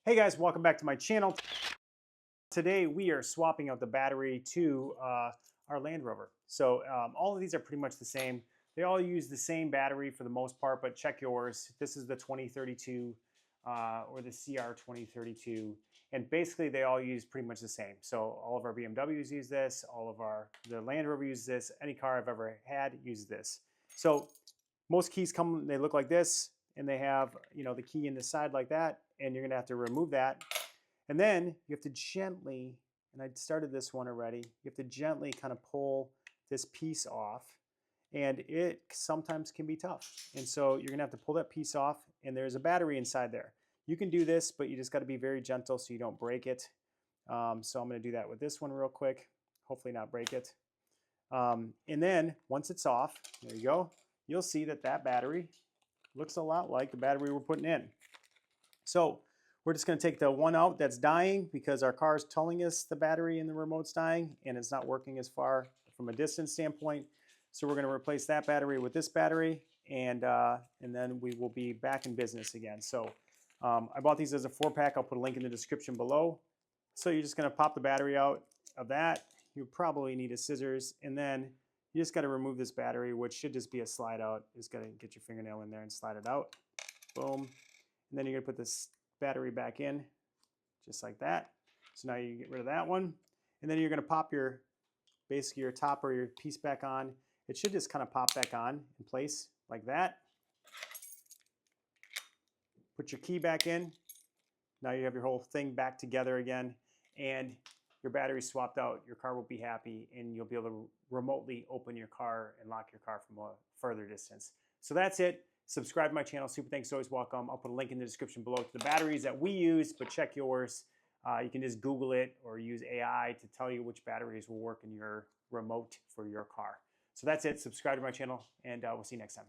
Hey guys, welcome back to my channel. Today we are swapping out the battery to our Land Rover. So all of these are pretty much the same. They all use the same battery for the most part, but check yours. This is the 2032 or the CR 2032. And basically they all use pretty much the same. So all of our BMWs use this, the Land Rover uses this, any car I've ever had uses this. So most keys come, they look like this, and they have, the key in the side like that, and you're gonna have to remove that. And then you have to gently, and I started this one already, you have to gently kind of pull this piece off, and it sometimes can be tough. And so you're gonna have to pull that piece off, and there's a battery inside there. You can do this, but you just gotta be very gentle so you don't break it. So I'm gonna do that with this one real quick, hopefully not break it. And then once it's off, there you go, you'll see that that battery looks a lot like the battery we're putting in. So we're just going to take the one out that's dying because our car is telling us the battery in the remote's dying and it's not working as far from a distance standpoint. So we're going to replace that battery with this battery, and then we will be back in business again. So I bought these as a 4-pack. I'll put a link in the description below. So you're just going to pop the battery out of that. You probably need a scissors, and then you just got to remove this battery, which should just be a slide out. You just got to get your fingernail in there and slide it out. Boom. And then you're going to put this battery back in, just like that. So now you get rid of that one. And then you're going to pop basically your top or your piece back on. It should just kind of pop back on in place like that. Put your key back in. Now you have your whole thing back together again, and your battery's swapped out. Your car will be happy, and you'll be able to remotely open your car and lock your car from a further distance. So that's it. Subscribe to my channel. Super thanks, always welcome. I'll put a link in the description below to the batteries that we use, but check yours. You can just Google it or use AI to tell you which batteries will work in your remote for your car. So that's it. Subscribe to my channel, and we'll see you next time.